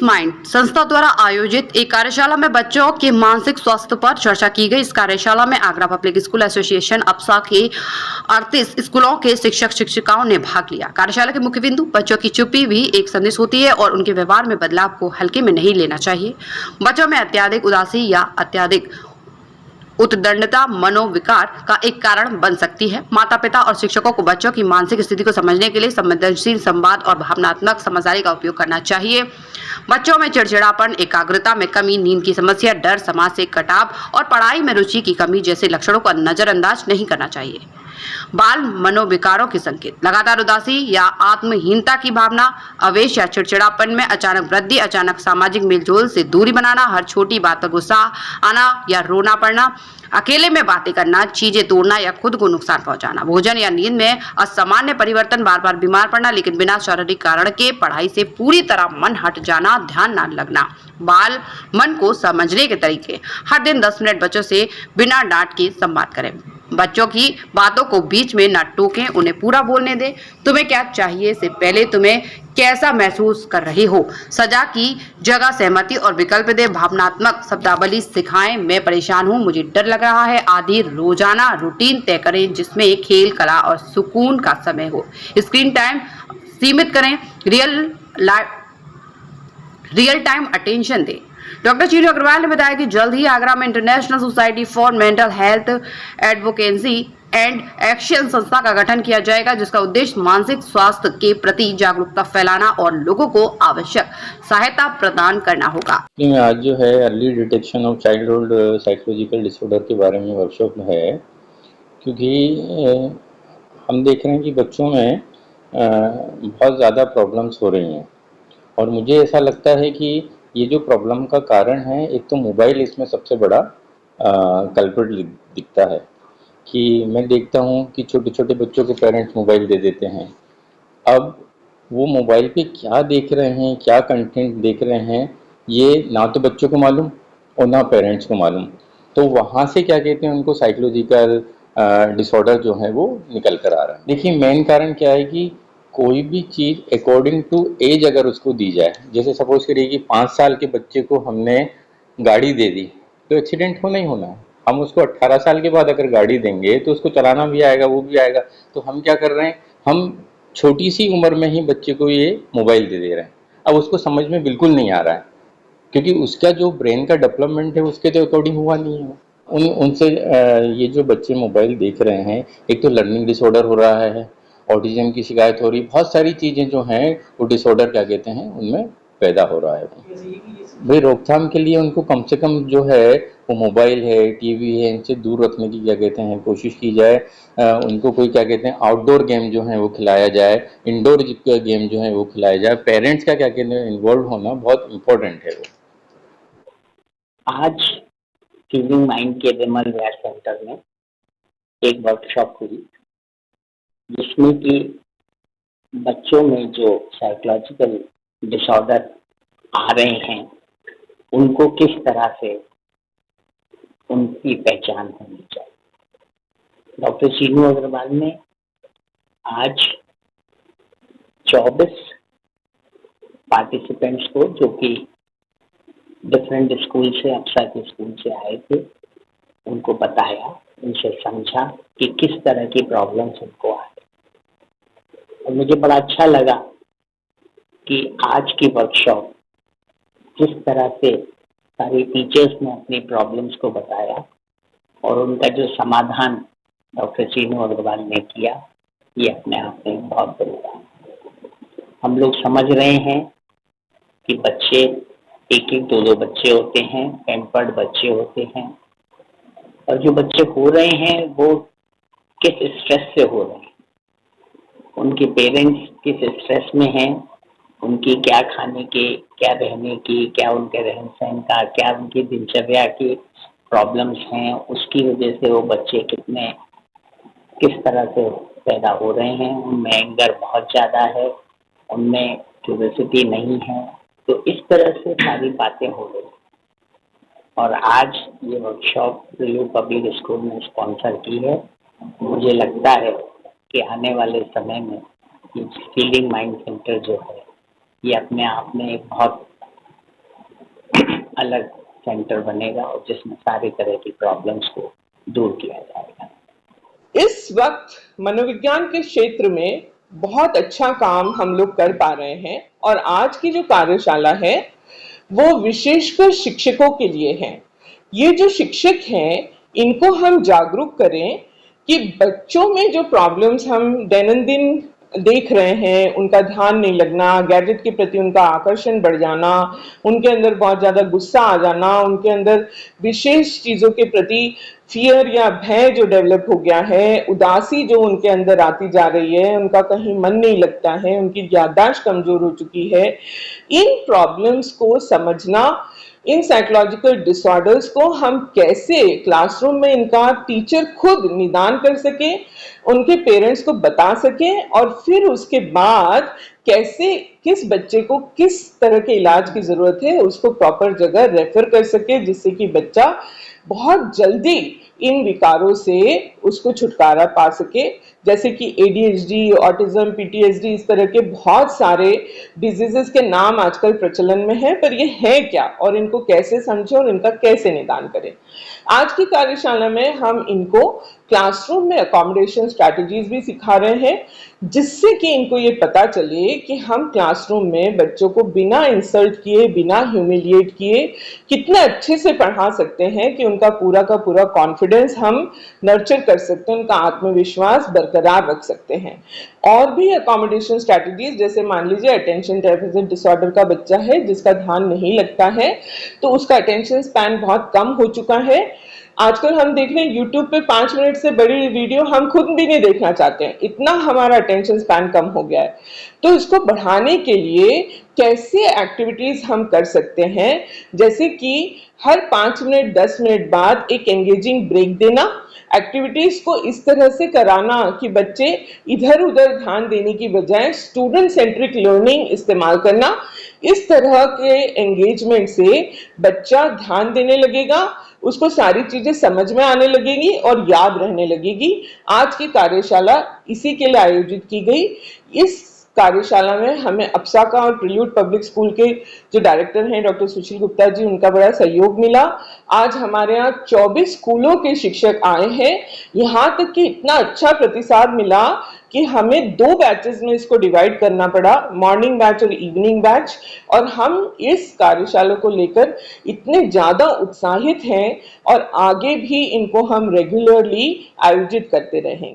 Mind संस्था द्वारा आयोजित एक कार्यशाला में बच्चों के मानसिक स्वास्थ्य पर चर्चा की गई। इस कार्यशाला में आगरा पब्लिक स्कूल एसोसिएशन अप्सा के 38 स्कूलों के शिक्षक शिक्षिकाओं ने भाग लिया। कार्यशाला के मुख्य बिंदु बच्चों की चुप्पी भी एक संदेश होती है और उनके व्यवहार में बदलाव को हल्के में नहीं लेना चाहिए। बच्चों में अत्यधिक उदासी या अत्यधिक उत्दंडता मनोविकार का एक कारण बन सकती है। माता पिता और शिक्षकों को बच्चों की मानसिक स्थिति को समझने के लिए संवेदनशील संवाद और भावनात्मक समझदारी का उपयोग करना चाहिए। बच्चों में चिड़चिड़ापन, एकाग्रता में कमी, नींद की समस्या, डर, समाज से कटाव और पढ़ाई में रुचि की कमी जैसे लक्षणों को नजरअंदाज नहीं करना चाहिए। बाल मनोविकारों के संकेत: लगातार उदासी या आत्महीनता की भावना, आवेश या चिड़चिड़ापन में अचानक वृद्धि, अचानक सामाजिक मेलजोल से दूरी बनाना, हर छोटी बात पर गुस्सा आना या रोना पड़ना, अकेले में बातें करना, चीजें तोड़ना या खुद को नुकसान पहुंचाना, भोजन या नींद में असामान्य परिवर्तन, बार बार बीमार पड़ना लेकिन बिना शारीरिक कारण के, पढ़ाई से पूरी तरह मन हट जाना, ध्यान न लगना। बाल मन को समझने के तरीके: हर दिन 10 मिनट बच्चों से बिना डांट के संवाद करें। बच्चों की बातों को बीच में न टोकें, उन्हें पूरा बोलने दें। तुम्हें क्या चाहिए से पहले तुम्हें कैसा महसूस कर रही हो, सजा की जगह सहमति और विकल्प दे। भावनात्मक शब्दावली सिखाएं: मैं परेशान हूँ, मुझे डर लग रहा है आदि। रोजाना रूटीन तय करें जिसमें खेल, कला और सुकून का समय हो। स्क्रीन टाइम सीमित करें, रियल टाइम अटेंशन दें। डॉक्टर चीनू अग्रवाल ने बताया कि जल्द ही आगरा में international society for mental health advocacy and action संस्था का गठन किया जाएगा, जिसका उद्देश्य मानसिक स्वास्थ्य के प्रति जागरूकता फैलाना और लोगों को आवश्यक सहायता प्रदान करना होगा। आज जो है early detection of childhood psychological disorder के बारे में वर्कशॉप है, क्योंकि हम देख रहे हैं कि बच्चों में बहुत ज़्यादा प्रॉब्लम्स हो रही हैं और मुझे ऐसा लगता है कि ये जो प्रॉब्लम का कारण है, एक तो मोबाइल इसमें सबसे बड़ा कल्प्रिट दिखता है। कि मैं देखता हूँ कि छोटे छोटे बच्चों को पेरेंट्स मोबाइल दे देते हैं। अब वो मोबाइल पे क्या देख रहे हैं, क्या कंटेंट देख रहे हैं, ये ना तो बच्चों को मालूम और ना पेरेंट्स को मालूम। तो वहाँ से क्या कहते हैं, उनको साइकोलॉजिकल डिसऑर्डर जो है वो निकल कर आ रहा है। देखिए मेन कारण क्या है कि कोई भी चीज़ अकॉर्डिंग टू एज अगर उसको दी जाए, जैसे सपोज करिए कि 5 साल के बच्चे को हमने गाड़ी दे दी तो एक्सीडेंट होना ही होना है। हम उसको 18 साल के बाद अगर गाड़ी देंगे तो उसको चलाना भी आएगा, वो भी आएगा। तो हम क्या कर रहे हैं, हम छोटी सी उम्र में ही बच्चे को ये मोबाइल दे रहे हैं। अब उसको समझ में बिल्कुल नहीं आ रहा है, क्योंकि उसका जो ब्रेन का डेवलपमेंट है उसके तो अकॉर्डिंग हुआ नहीं है। उनसे ये जो बच्चे मोबाइल देख रहे हैं, एक तो लर्निंग डिसऑर्डर हो रहा है, ऑटिज्म की शिकायत हो रही, बहुत सारी चीज़ें जो हैं वो डिसऑर्डर क्या कहते हैं उनमें पैदा हो रहा है। भाई रोकथाम के लिए उनको कम से कम जो है वो मोबाइल है, टीवी है, इनसे दूर रखने की क्या कहते हैं कोशिश की जाए। उनको कोई क्या कहते हैं आउटडोर गेम जो है वो खिलाया जाए, इंडोर गेम जो है वो खिलाया जाए। पेरेंट्स का क्या कहते हैं इन्वॉल्व होना बहुत इम्पोर्टेंट है। वो आज फीलिंग माइंड के विमल विहार सेंटर में एक वर्कशॉप हुई, जिसमें कि बच्चों में जो साइकोलॉजिकल डिसऑर्डर आ रहे हैं उनको किस तरह से उनकी पहचान होनी चाहिए। डॉक्टर चीनू अग्रवाल ने आज 24 पार्टिसिपेंट्स को, जो कि डिफरेंट स्कूल से, अप्सा के स्कूल से आए थे, उनको बताया, उनसे समझा कि किस तरह की प्रॉब्लम्स उनको आए। और मुझे बड़ा अच्छा लगा कि आज की वर्कशॉप जिस तरह से सारे टीचर्स ने अपनी प्रॉब्लम्स को बताया और उनका जो समाधान डॉक्टर चीनू अग्रवाल ने किया, ये अपने आप में बहुत बड़ी बात। हम लोग समझ रहे हैं कि बच्चे एक एक दो बच्चे होते हैं, पैम्पर्ड बच्चे होते हैं, और जो बच्चे हो रहे हैं वो किस स्ट्रेस से हो रहे हैं, उनके पेरेंट्स किस स्ट्रेस में हैं, उनकी क्या खाने की, क्या रहने की, क्या उनके रहन सहन का, क्या उनकी दिनचर्या की प्रॉब्लम्स हैं, उसकी वजह से वो बच्चे किस तरह से पैदा हो रहे हैं। उनमें एंगर बहुत ज़्यादा है, उनमें क्यूरियोसिटी नहीं है। तो इस तरह से सारी बातें हो रही। और आज ये वर्कशॉप रिव्यू पब्लिक स्कूल ने स्पॉन्सर की है। मुझे लगता है कि आने वाले समय में ये फीलिंग माइंड सेंटर जो है ये अपने आप में एक बहुत अलग सेंटर बनेगा और जिसमें सारी तरह की प्रॉब्लम्स को दूर किया जाएगा। इस वक्त मनोविज्ञान के क्षेत्र में बहुत अच्छा काम हम लोग कर पा रहे हैं और आज की जो कार्यशाला है वो विशेषकर शिक्षकों के लिए है। ये जो शिक्षक हैं इनको हम जागरूक करें कि बच्चों में जो प्रॉब्लम्स हम दैनंदिन देख रहे हैं, उनका ध्यान नहीं लगना, गैजेट के प्रति उनका आकर्षण बढ़ जाना, उनके अंदर बहुत ज्यादा गुस्सा आ जाना, उनके अंदर विशेष चीजों के प्रति फियर या भय जो डेवलप हो गया है, उदासी जो उनके अंदर आती जा रही है, उनका कहीं मन नहीं लगता है, उनकी याददाश्त कमजोर हो चुकी है, इन प्रॉब्लम्स को समझना, इन साइकोलॉजिकल डिसऑर्डर्स को हम कैसे क्लासरूम में इनका टीचर खुद निदान कर सके, उनके पेरेंट्स को बता सके और फिर उसके बाद कैसे किस बच्चे को किस तरह के इलाज की जरूरत है उसको प्रॉपर जगह रेफर कर सके, जिससे कि बच्चा बहुत जल्दी इन विकारों से उसको छुटकारा पा सके। जैसे कि ADHD, ऑटिज्म, PTSD, इस तरह के बहुत सारे डिजीजेस के नाम आजकल प्रचलन में है, पर ये है क्या और इनको कैसे समझें और इनका कैसे निदान करें। आज की कार्यशाला में हम इनको क्लासरूम में अकोमोडेशन स्ट्रैटेजीज भी सिखा रहे हैं, जिससे कि इनको ये पता चले कि हम क्लासरूम में बच्चों को बिना इंसल्ट किए, बिना ह्यूमिलिएट किए कितने अच्छे से पढ़ा सकते हैं कि उनका पूरा का पूरा कॉन्फिडेंस हम नर्चर कर सकते हैं, उनका आत्मविश्वास बरकरार रख सकते हैं। और भी अकोमोडेशन स्ट्रैटेजीज, जैसे मान लीजिए अटेंशन डेफिसिट डिसऑर्डर का बच्चा है जिसका ध्यान नहीं लगता है, तो उसका अटेंशन स्पैन बहुत कम हो चुका है। आजकल हम देख रहे हैं यूट्यूब पे 5 मिनट से बड़ी वीडियो हम खुद भी नहीं देखना चाहते हैं, इतना हमारा अटेंशन स्पैन कम हो गया है। तो इसको बढ़ाने के लिए कैसे एक्टिविटीज हम कर सकते हैं, जैसे कि हर 5 मिनट 10 मिनट बाद एक एंगेजिंग ब्रेक देना, एक्टिविटीज को इस तरह से कराना कि बच्चे इधर उधर ध्यान देने की बजाय स्टूडेंट सेंट्रिक लर्निंग इस्तेमाल करना। इस तरह के एंगेजमेंट से बच्चा ध्यान देने लगेगा, उसको सारी चीजें समझ में आने लगेगी और याद रहने लगेगी। आज की कार्यशाला इसी के लिए आयोजित की गई। इस कार्यशाला में हमें अप्साका और प्रिल्यूड पब्लिक स्कूल के जो डायरेक्टर हैं डॉक्टर सुशील गुप्ता जी, उनका बड़ा सहयोग मिला। आज हमारे यहाँ 24 स्कूलों के शिक्षक आए हैं, यहाँ तक कि इतना अच्छा प्रतिसाद मिला कि हमें 2 बैचेस में इसको डिवाइड करना पड़ा, मॉर्निंग बैच और इवनिंग बैच। और हम इस कार्यशाला को लेकर इतने ज्यादा उत्साहित हैं और आगे भी इनको हम रेगुलरली आयोजित करते रहेंगे।